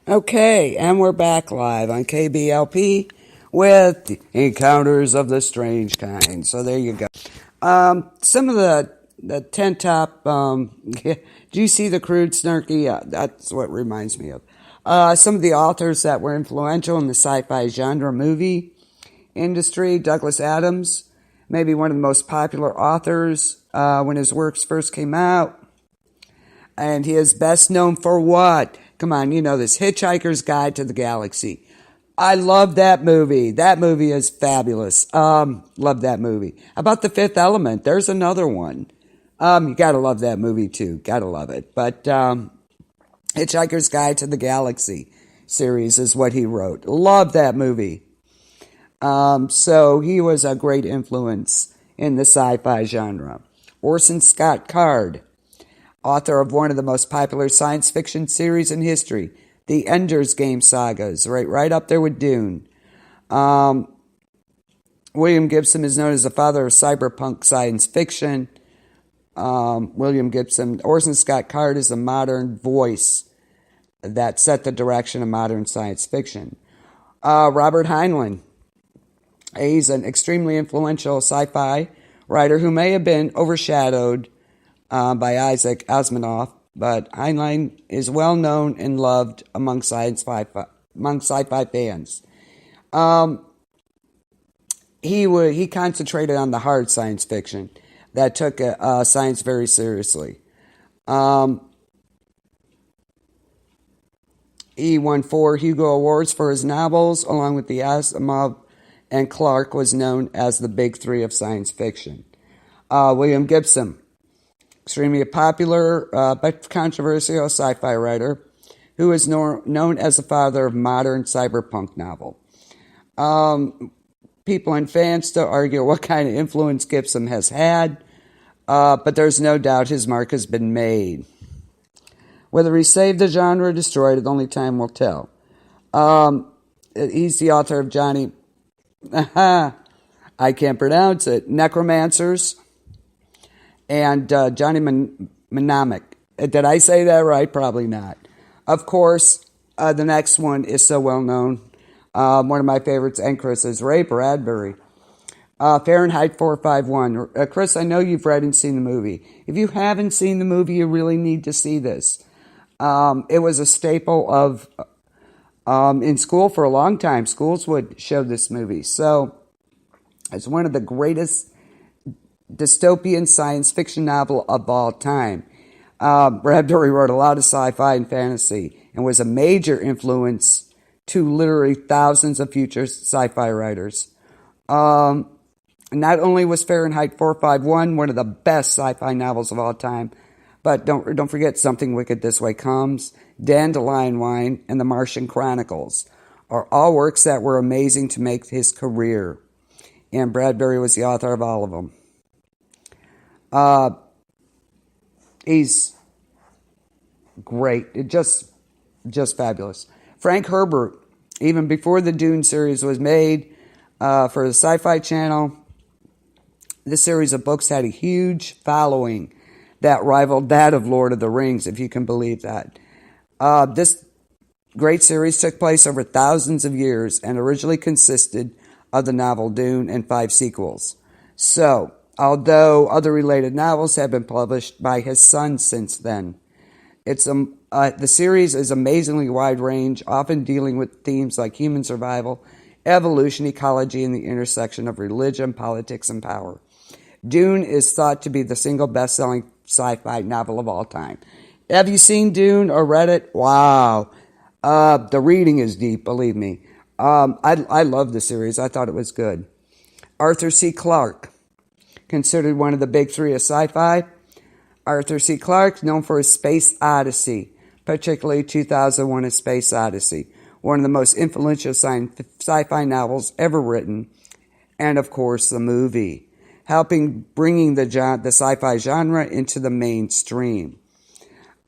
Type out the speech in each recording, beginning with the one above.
Okay, and we're back live on KBLP with Encounters of the Strange Kind. So there you go. Some of the 10 top, do you see the crude snarky? That's what reminds me of. Some of the authors that were influential in the sci-fi genre movie industry. Douglas Adams, maybe one of the most popular authors when his works first came out. And he is best known for what? Come on, you know this. Hitchhiker's Guide to the Galaxy. I love that movie. That movie is fabulous. Love that movie. How about The Fifth Element? There's another one. You gotta love that movie too. Gotta love it. But Hitchhiker's Guide to the Galaxy series is what he wrote. Love that movie. So he was a great influence in the sci-fi genre. Orson Scott Card, author of one of the most popular science fiction series in history, the Ender's Game sagas, right up there with Dune. William Gibson is known as the father of cyberpunk science fiction. William Gibson, Orson Scott Card is a modern voice that set the direction of modern science fiction. Robert Heinlein, he's an extremely influential sci-fi writer who may have been overshadowed by Isaac Asimov, but Heinlein is well known and loved among sci-fi fans. He concentrated on the hard science fiction that took science very seriously. He won 4 Hugo Awards for his novels, along with the Asimov and Clarke was known as the Big Three of science fiction. William Gibson, extremely popular but controversial sci-fi writer who is known as the father of modern cyberpunk novel. People and fans still argue what kind of influence Gibson has had, but there's no doubt his mark has been made. Whether he saved the genre or destroyed it, only time will tell. He's the author of Johnny... I can't pronounce it. Necromancers and Johnny Mnemonic. Did I say that right? Probably not. Of course, the next one is so well known. One of my favorites, and Chris's, Ray Bradbury. Fahrenheit 451. Chris, I know you've read and seen the movie. If you haven't seen the movie, you really need to see this. It was a staple of in school for a long time. Schools would show this movie. So it's one of the greatest dystopian science fiction novel of all time. Bradbury wrote a lot of sci-fi and fantasy and was a major influence to literally thousands of future sci-fi writers. Not only was Fahrenheit 451 one of the best sci-fi novels of all time, but don't forget Something Wicked This Way Comes, Dandelion Wine, and The Martian Chronicles are all works that were amazing to make his career. And Bradbury was the author of all of them. He's great. Just fabulous. Frank Herbert, even before the Dune series was made for the Sci-Fi Channel, this series of books had a huge following that rivaled that of Lord of the Rings, if you can believe that. This great series took place over thousands of years and originally consisted of the novel Dune and 5 sequels. So, although other related novels have been published by his son since then, the series is amazingly wide range, often dealing with themes like human survival, evolution, ecology, and the intersection of religion, politics, and power. Dune is thought to be the single best-selling sci-fi novel of all time. Have you seen Dune or read it? Wow. The reading is deep, believe me. I love the series. I thought it was good. Arthur C. Clarke, considered one of the big three of sci-fi. Arthur C. Clarke, known for his Space Odyssey, particularly 2001: A Space Odyssey, one of the most influential sci-fi novels ever written, and of course the movie, helping bringing the sci-fi genre into the mainstream.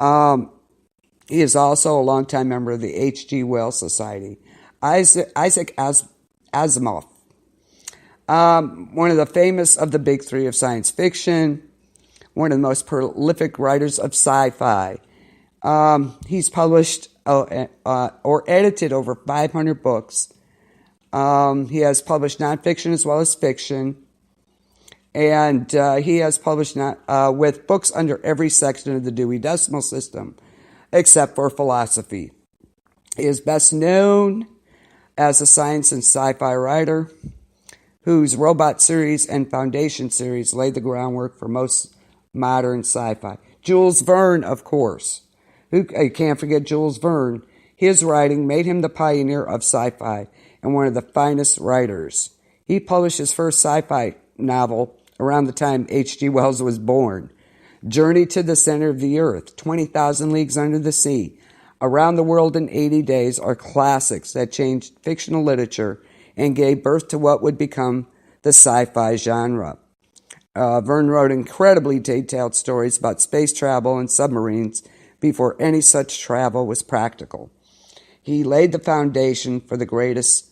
He is also a longtime member of the H.G. Wells Society. Isaac Asimov, one of the famous of the big three of science fiction, one of the most prolific writers of sci-fi. He's published or edited over 500 books. He has published nonfiction as well as fiction. And he has published with books under every section of the Dewey Decimal System, except for philosophy. He is best known as a science and sci-fi writer whose Robot series and Foundation series laid the groundwork for most modern sci-fi. Jules Verne, of course. You can't forget Jules Verne. His writing made him the pioneer of sci-fi and one of the finest writers. He published his first sci-fi novel around the time H.G. Wells was born. Journey to the Center of the Earth, 20,000 Leagues Under the Sea, Around the World in 80 Days are classics that changed fictional literature and gave birth to what would become the sci-fi genre. Verne wrote incredibly detailed stories about space travel and submarines before any such travel was practical. He laid the foundation for the greatest,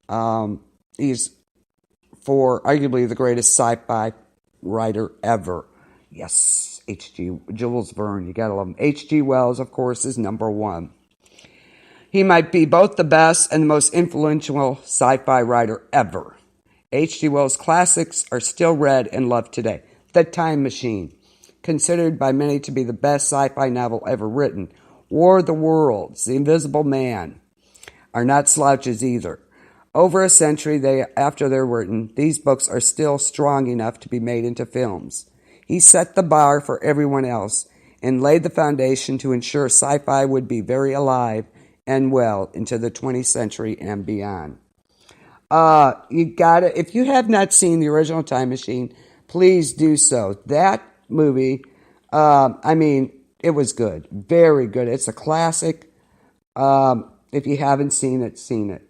for arguably the greatest sci-fi writer ever. Yes, Jules Verne, you gotta love him. H.G. Wells, of course, is number one. He might be both the best and the most influential sci-fi writer ever. H.G. Wells' classics are still read and loved today. The Time Machine, considered by many to be the best sci-fi novel ever written. War of the Worlds, The Invisible Man, are not slouches either. Over a century after they're written, these books are still strong enough to be made into films. He set the bar for everyone else and laid the foundation to ensure sci-fi would be very alive and well into the 20th century and beyond. If you have not seen the original Time Machine, please do so. That movie, it was good. Very good. It's a classic. If you haven't seen it, seen it.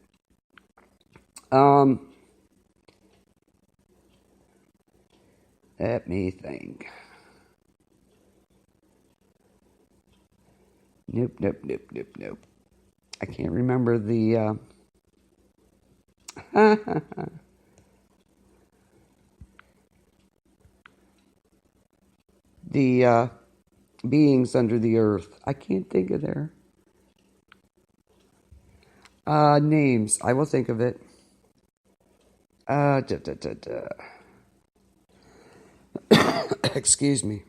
Let me think. Nope. I can't remember the... the beings under the earth. I can't think of their names. I will think of it. Excuse me.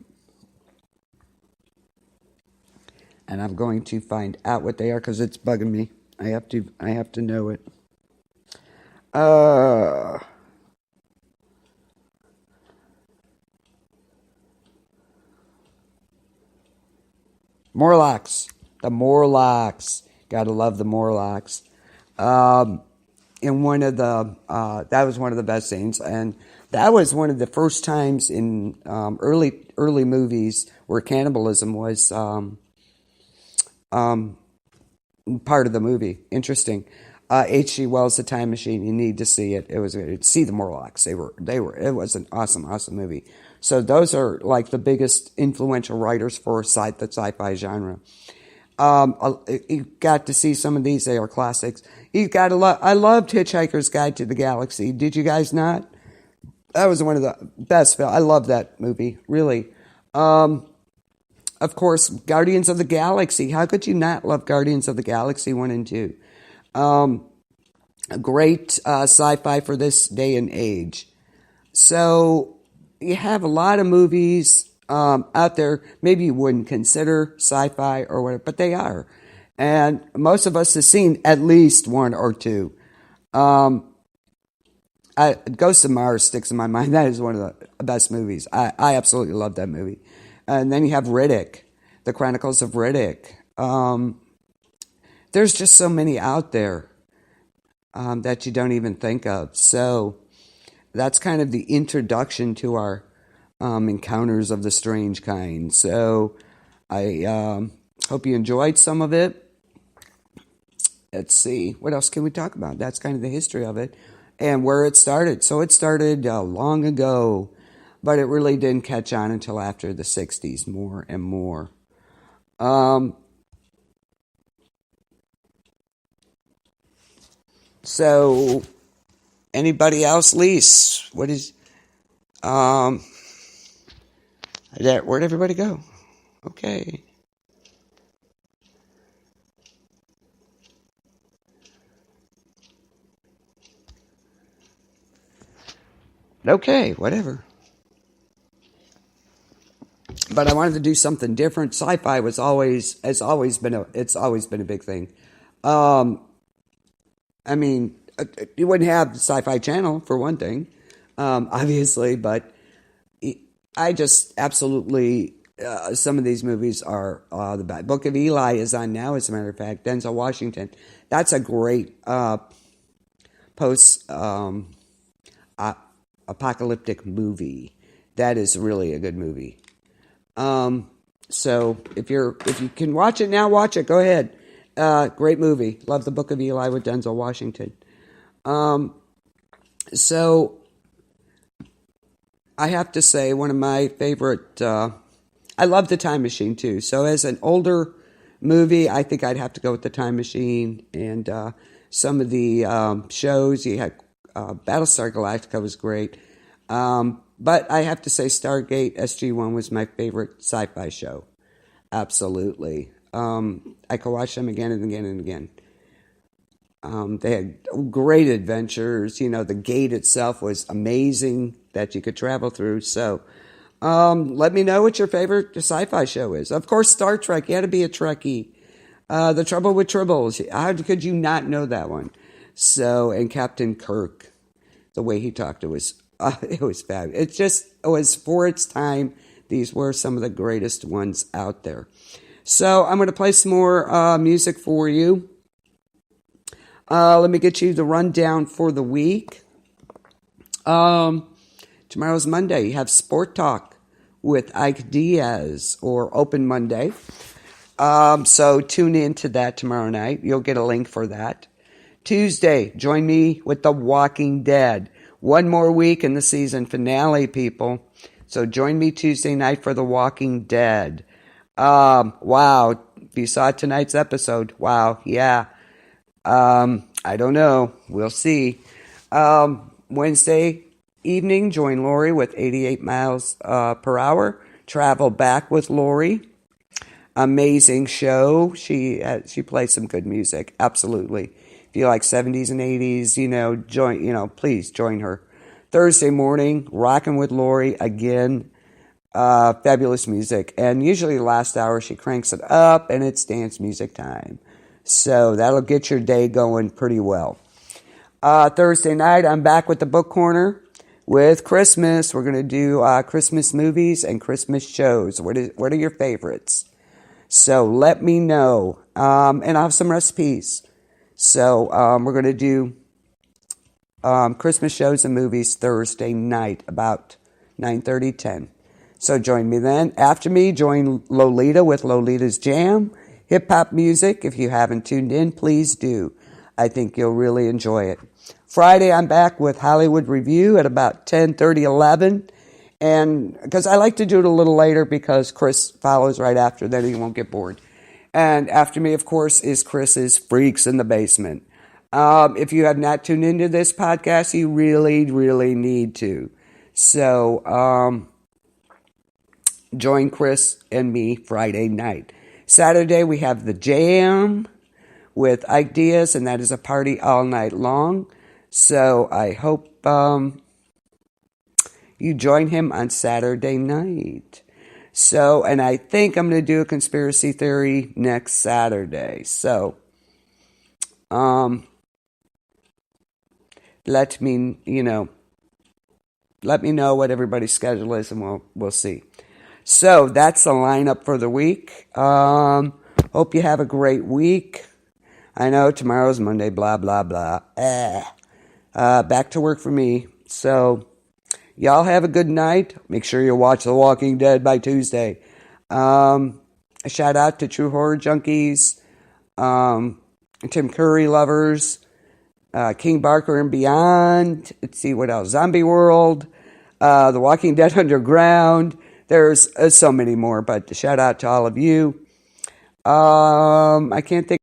And I'm going to find out what they are because it's bugging me. I have to know it. Morlocks. The Morlocks. Gotta love the Morlocks. In one of the, that was one of the best scenes. And that was one of the first times in early movies where cannibalism was part of the movie. Interesting. H.G. Wells' The Time Machine. You need to see it. It was see the Morlocks. It was an awesome movie. So those are like the biggest influential writers for the sci-fi genre. You got to see some of these. They are classics. I loved Hitchhiker's Guide to the Galaxy. Did you guys not? That was one of the best films. I love that movie, really. Of course, Guardians of the Galaxy. How could you not love Guardians of the Galaxy 1 and 2? A great sci-fi for this day and age. So you have a lot of movies out there. Maybe you wouldn't consider sci-fi or whatever, but they are. And most of us have seen at least one or two. Ghost of Mars sticks in my mind. That is one of the best movies. I absolutely love that movie. And then you have Riddick, The Chronicles of Riddick. There's just so many out there that you don't even think of. So that's kind of the introduction to our encounters of the strange kind. So I hope you enjoyed some of it. Let's see. What else can we talk about? That's kind of the history of it and where it started. So it started long ago, but it really didn't catch on until after the 60s more and more. So, anybody else? Lise, what is, where'd everybody go? Okay. Okay, whatever. But I wanted to do something different. Sci-fi it's always been a big thing. Um, I mean, you wouldn't have the Sci-Fi Channel for one thing, obviously, but I just absolutely some of these movies are the best. Book of Eli is on now, as a matter of fact. Denzel Washington. That's a great post apocalyptic movie. That is really a good movie. So if you can watch it now, watch it. Go ahead. Great movie. Love the Book of Eli with Denzel Washington. So I have to say one of my favorite. I love the Time Machine too. So as an older movie, I think I'd have to go with the Time Machine and some of the shows. You had Battlestar Galactica was great. But I have to say Stargate SG-1 was my favorite sci-fi show. Absolutely. I could watch them again and again and again. They had great adventures. You know, the gate itself was amazing that you could travel through. So let me know what your favorite sci-fi show is. Of course, Star Trek. You had to be a Trekkie. The Trouble with Tribbles. How could you not know that one? So, and Captain Kirk, the way he talked, it was fabulous. It was for its time. These were some of the greatest ones out there. So I'm going to play some more music for you. Let me get you the rundown for the week. Tomorrow's Monday. You have Sport Talk with Ike Diaz, or Open Monday. So tune in to that tomorrow night. You'll get a link for that. Tuesday, join me with The Walking Dead. One more week in the season finale, people. So join me Tuesday night for The Walking Dead. Wow. If you saw tonight's episode, wow, yeah. I don't know. We'll see. Wednesday evening, join Lori with 88 miles per hour. Travel back with Lori. Amazing show. She plays some good music. Absolutely. If you like 70s and 80s, please join her. Thursday morning, Rockin' with Lori again. Fabulous music. And usually the last hour she cranks it up and it's dance music time. So that'll get your day going pretty well. Thursday night, I'm back with the Book Corner with Christmas. We're going to do Christmas movies and Christmas shows. What are your favorites? So let me know. And I'll have some recipes. So we're going to do Christmas shows and movies Thursday night about 9:30, 10. So join me then. After me, join Lolita with Lolita's Jam. Hip-hop music. If you haven't tuned in, please do. I think you'll really enjoy it. Friday, I'm back with Hollywood Review at about 10:30, 11. And because I like to do it a little later because Chris follows right after, then he won't get bored. And after me, of course, is Chris's Freaks in the Basement. If you have not tuned into this podcast, you really, really need to. So join Chris and me Friday night. Saturday, we have the Jam with Ike Diaz, and that is a party all night long. So I hope you join him on Saturday night. So, and I think I'm going to do a conspiracy theory next Saturday. So, let me know what everybody's schedule is, and we'll see. So that's the lineup for the week. Hope you have a great week. I know tomorrow's Monday, blah, blah, blah. Back to work for me. So y'all have a good night. Make sure you watch The Walking Dead by Tuesday. A shout out to True Horror Junkies, Tim Curry lovers, King Barker and Beyond. Let's see what else. Zombie World, The Walking Dead Underground. There's so many more, but shout out to all of you. I can't think